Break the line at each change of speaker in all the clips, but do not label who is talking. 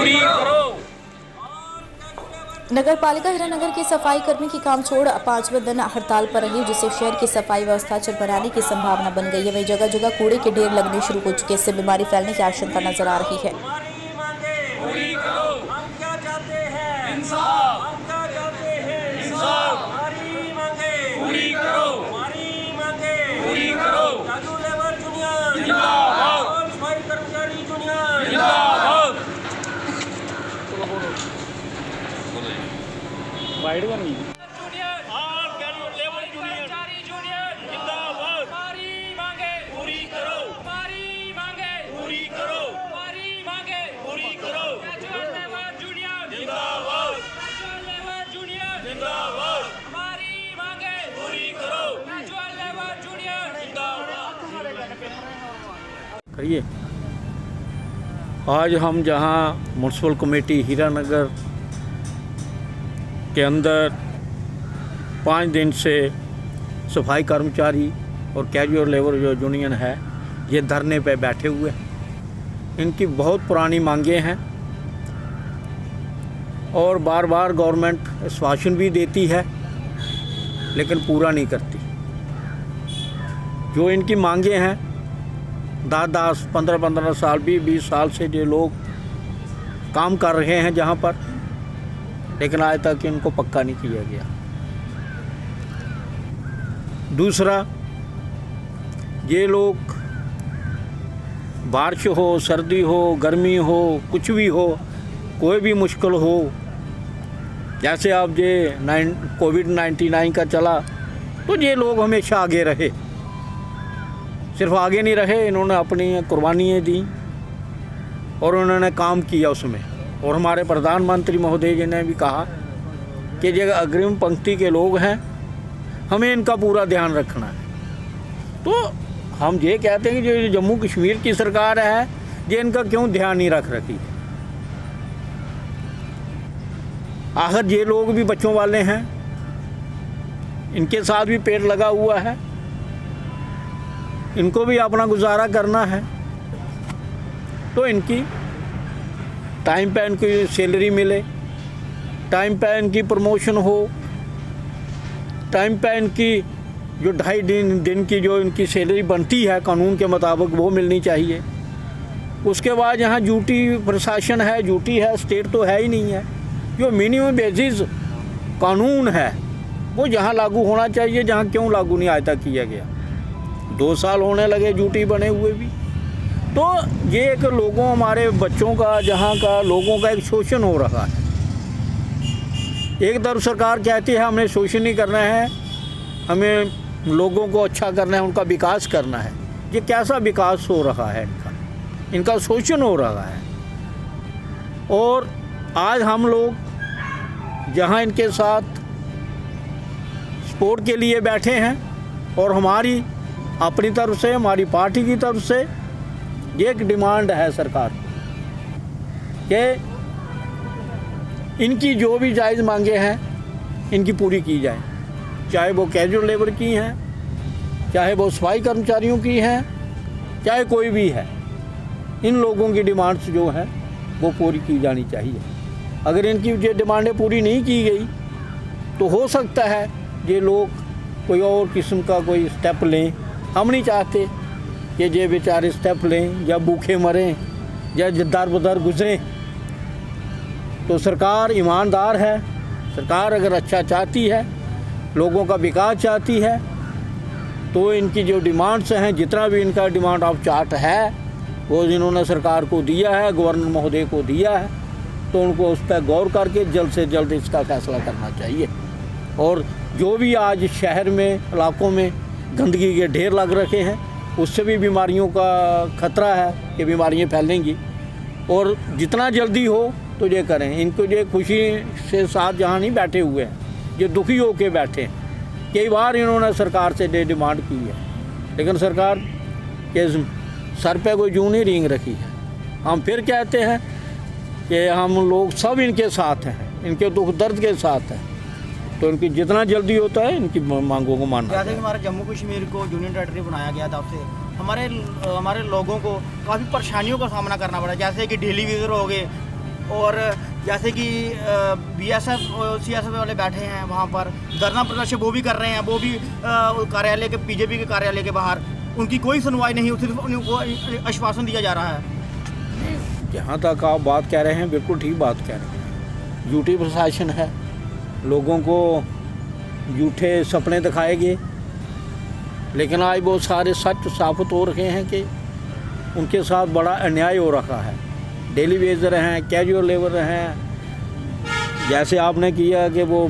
पूरी करो।
नगर पालिका हीरानगर के सफाई कर्मी की काम छोड़ 5वें दिन हड़ताल पर रही, जिससे शहर की सफाई व्यवस्था चरमराने की संभावना बन गई है। वहीं जगह जगह कूड़े के ढेर लगने शुरू हो चुके, इससे बीमारी फैलने की आशंका नजर आ रही है।
पूरी करो। हम क्या चाहते हैं? इंसाफ। हम क्या चाहते हैं? इंसाफ। हमारी मांगे पूरी करो। हमारी मांगे पूरी करो। काजू लेबर यूनियन जिंदाबाद। सफाई कर्मचारी यूनियन जिंदाबाद।
वाइड करनी करिए। आज हम जहां म्यूनसिपल कमेटी हीरानगर के अंदर 5 दिन से सफाई कर्मचारी और कैजुअल लेबर जो यूनियन है ये धरने पे बैठे हुए हैं। इनकी बहुत पुरानी मांगें हैं और बार बार गवर्नमेंट आश्वासन भी देती है लेकिन पूरा नहीं करती। जो इनकी मांगें हैं 10-10, 15-15 साल, 20-20 साल से जो लोग काम कर रहे हैं जहाँ पर, लेकिन आज तक इनको पक्का नहीं किया गया। दूसरा, ये लोग बारिश हो, सर्दी हो, गर्मी हो, कुछ भी हो, कोई भी मुश्किल हो, जैसे अब ये कोविड-19 का चला तो ये लोग हमेशा आगे रहे। सिर्फ आगे नहीं रहे, इन्होंने अपनी कुर्बानियाँ दी और उन्होंने काम किया उसमें। और हमारे प्रधानमंत्री महोदय जी ने भी कहा कि ये अग्रिम पंक्ति के लोग हैं, हमें इनका पूरा ध्यान रखना है। तो हम ये कहते हैं कि जो जम्मू कश्मीर की सरकार है ये इनका क्यों ध्यान नहीं रख रही है। आखिर ये लोग भी बच्चों वाले हैं, इनके साथ भी पेड़ लगा हुआ है, इनको भी अपना गुजारा करना है। तो इनकी टाइम पे इनकी सैलरी मिले, टाइम पे इनकी प्रमोशन हो, टाइम पे इनकी जो 2.5 दिन की जो इनकी सैलरी बनती है कानून के मुताबिक वो मिलनी चाहिए। उसके बाद यहाँ ड्यूटी प्रशासन है, ड्यूटी है, स्टेट तो है ही नहीं है। जो मिनिमम बेसिस कानून है वो जहाँ लागू होना चाहिए, जहाँ क्यों लागू नहीं आज तक किया गया। 2 साल होने लगे ड्यूटी बने हुए भी। तो ये एक लोगों, हमारे बच्चों का, जहाँ का लोगों का एक शोषण हो रहा है। एक तरफ सरकार कहती है हमें शोषण नहीं करना है, हमें लोगों को अच्छा करना है, उनका विकास करना है। ये कैसा विकास हो रहा है इनका शोषण हो रहा है। और आज हम लोग जहाँ इनके साथ सपोर्ट के लिए बैठे हैं और हमारी अपनी तरफ से, हमारी पार्टी की तरफ से एक डिमांड है सरकार कि इनकी जो भी जायज़ मांगे हैं इनकी पूरी की जाए, चाहे वो कैजुअल लेबर की हैं, चाहे वो सफाई कर्मचारियों की हैं, चाहे कोई भी है। इन लोगों की डिमांड्स जो हैं वो पूरी की जानी चाहिए। अगर इनकी ये डिमांडें पूरी नहीं की गई तो हो सकता है ये लोग कोई और किस्म का कोई स्टेप लें। हम नहीं चाहते कि ये बेचारे स्टेप लें या भूखे मरें या दर बदर गुजरें। तो सरकार ईमानदार है, सरकार अगर अच्छा चाहती है, लोगों का विकास चाहती है, तो इनकी जो डिमांड्स हैं, जितना भी इनका डिमांड ऑफ चार्ट है वो इन्होंने सरकार को दिया है, गवर्नर महोदय को दिया है, तो उनको उस पर गौर करके जल्द से जल्द इसका फैसला करना चाहिए। और जो भी आज शहर में, इलाकों में गंदगी के ढेर लग रखे हैं, उससे भी बीमारियों का खतरा है कि बीमारियां फैलेंगी। और जितना जल्दी हो तो ये करें। इनको ये खुशी से साथ जहाँ नहीं बैठे हुए हैं, ये दुखी हो के बैठे हैं। कई बार इन्होंने सरकार से ये डिमांड की है, लेकिन सरकार के सर पे कोई जूं नहीं रींग रखी है। हम फिर कहते हैं कि हम लोग सब इनके साथ हैं, इनके दुख दर्द के साथ हैं। तो इनकी जितना जल्दी होता है इनकी मांगों को मानना।
जैसे कि हमारे जम्मू कश्मीर को यूनियन टेरिटरी बनाया गया था, उससे हमारे लोगों को काफ़ी परेशानियों का सामना करना पड़ा, जैसे कि डेली विज़िट हो गए, और जैसे कि BSF CSF वाले बैठे हैं वहाँ पर धरना प्रदर्शन वो भी कर रहे हैं, वो भी कार्यालय के BJP के कार्यालय के बाहर, उनकी कोई सुनवाई नहीं, सिर्फ उनको आश्वासन दिया जा रहा है।
जहाँ तक आप बात कह रहे हैं बिल्कुल ठीक बात कह रहे हैं। झूठी प्रशासन है, लोगों को झूठे सपने दिखाए गए, लेकिन आज वो सारे सच साबित हो रहे हैं कि उनके साथ बड़ा अन्याय हो रखा है। डेली वेजर हैं, कैजुअल लेबर हैं, जैसे आपने किया कि वो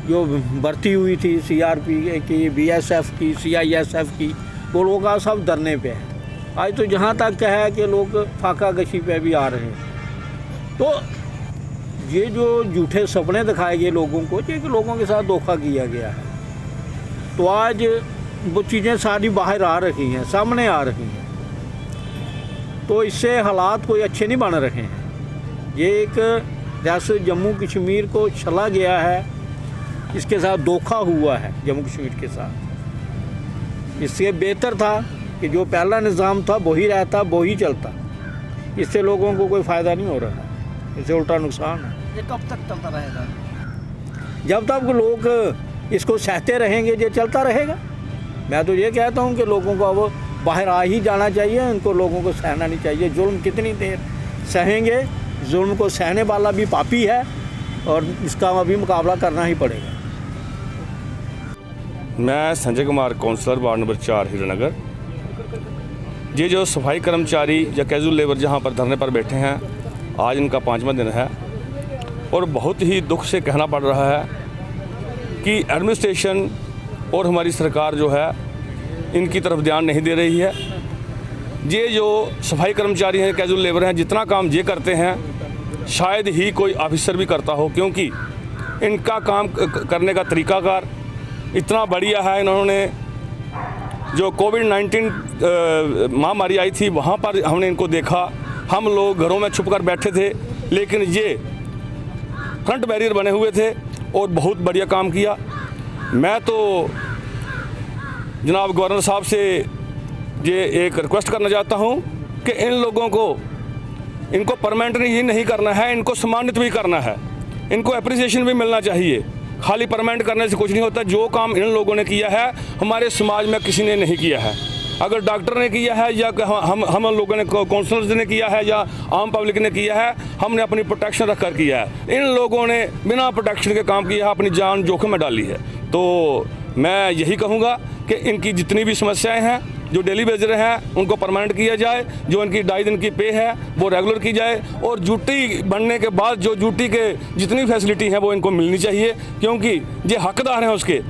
जो भर्ती हुई थी CRP की, BSF की, CISF की, वो लोग आज सब धरने पे हैं। आज तो जहाँ तक है कि लोग फाका गशी पे भी आ रहे हैं। तो ये जो झूठे सपने दिखाए गए लोगों को, ये कि लोगों के साथ धोखा किया गया है, तो आज वो चीज़ें सारी बाहर आ रही हैं, सामने आ रही हैं। तो इससे हालात कोई अच्छे नहीं बन रहे हैं। ये एक जैसे जम्मू कश्मीर को चला गया है, इसके साथ धोखा हुआ है जम्मू कश्मीर के साथ। इससे बेहतर था कि जो पहला निज़ाम था वही रहता, वही चलता। इससे लोगों को कोई फ़ायदा नहीं हो रहा है, इससे उल्टा नुकसान है।
ये कब तक चलता रहेगा?
जब तक लोग इसको सहते रहेंगे ये चलता रहेगा। मैं तो ये कहता हूँ कि लोगों को अब बाहर आ ही जाना चाहिए, इनको लोगों को सहना नहीं चाहिए। जुल्म कितनी देर सहेंगे? जुल्म को सहने वाला भी पापी है और इसका अभी मुकाबला करना ही पड़ेगा।
मैं Sanjay Kumar, counsellor ward number 4 Hiranagar. ये जो सफाई कर्मचारी या कैजुअल लेबर जहाँ पर धरने पर बैठे हैं, आज इनका 5वां दिन है और बहुत ही दुख से कहना पड़ रहा है कि एडमिनिस्ट्रेशन और हमारी सरकार जो है इनकी तरफ ध्यान नहीं दे रही है। ये जो सफाई कर्मचारी हैं, कैजुअल लेबर हैं, जितना काम ये करते हैं शायद ही कोई ऑफिसर भी करता हो, क्योंकि इनका काम करने का तरीकाकार इतना बढ़िया है। इन्होंने जो कोविड-19 महामारी आई थी वहाँ पर हमने इनको देखा, हम लोग घरों में छुपकर बैठे थे, लेकिन ये फ्रंट बैरियर बने हुए थे और बहुत बढ़िया काम किया। मैं तो जनाब गवर्नर साहब से ये एक रिक्वेस्ट करना चाहता हूँ कि इन लोगों को, इनको परमानेंट ही नहीं करना है, इनको सम्मानित भी करना है, इनको अप्रिसिएशन भी मिलना चाहिए। खाली परमानेंट करने से कुछ नहीं होता। जो काम इन लोगों ने किया है हमारे समाज में किसी ने नहीं किया है। अगर डॉक्टर ने किया है या हम लोगों ने, काउंसलर्स ने किया है या आम पब्लिक ने किया है, हमने अपनी प्रोटेक्शन रख कर किया है। इन लोगों ने बिना प्रोटेक्शन के काम किया है, अपनी जान जोखिम में डाली है। तो मैं यही कहूँगा कि इनकी जितनी भी समस्याएं हैं, जो डेली बेजर हैं, उनको परमानेंट किया जाए। जो इनकी 2.5 दिन की पे है वो रेगुलर की जाए और ड्यूटी बनने के बाद जो ड्यूटी के जितनी फैसिलिटी हैं वो इनको मिलनी चाहिए, क्योंकि ये हकदार हैं उसके।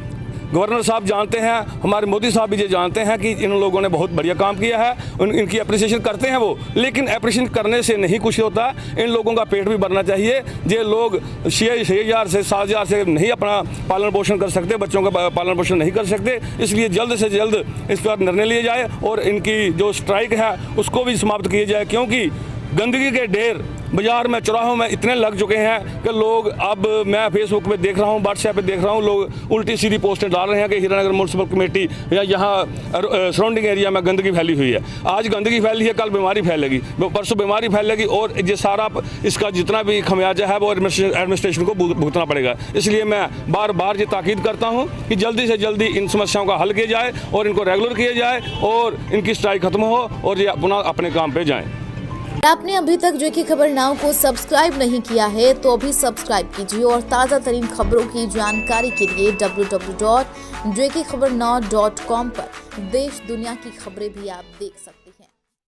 गवर्नर साहब जानते हैं, हमारे मोदी साहब भी ये जानते हैं कि इन लोगों ने बहुत बढ़िया काम किया है, इनकी अप्रिसिएशन करते हैं वो। लेकिन अप्रिसिएशन करने से नहीं कुछ होता, इन लोगों का पेट भी भरना चाहिए। ये लोग 6,000 से 7,000 से नहीं अपना पालन पोषण कर सकते, बच्चों का पालन पोषण नहीं कर सकते। इसलिए जल्द से जल्द इस पर निर्णय लिया जाए और इनकी जो स्ट्राइक है उसको भी समाप्त किया जाए, क्योंकि गंदगी के ढेर बाज़ार में, चौराहों में इतने लग चुके हैं कि लोग, अब मैं फेसबुक पे देख रहा हूँ, व्हाट्सएप पे देख रहा हूँ, लोग उल्टी सीधी पोस्टें डाल रहे हैं कि हीरानगर म्यूनसिपल कमेटी या यहाँ सराउंडिंग एरिया में गंदगी फैली हुई है। आज गंदगी फैली है, कल बीमारी फैलेगी, परसों बीमारी फैलेगी और ये सारा इसका जितना भी खमियाजा है वो एडमिनिस्ट्रेशन को भुगतना पड़ेगा। इसलिए मैं बार बार ये ताकीद करता हूँ कि जल्दी से जल्दी इन समस्याओं का हल किया जाए और इनको रेगुलर किया जाए और इनकी स्ट्राइक खत्म हो और ये अपना अपने काम पर जाएँ।
आपने अभी तक जो की खबर नाउ को सब्सक्राइब नहीं किया है तो अभी सब्सक्राइब कीजिए और ताज़ा तरीन खबरों की जानकारी के लिए www.jkhabarnow.com पर देश दुनिया की खबरें भी आप देख सकते हैं।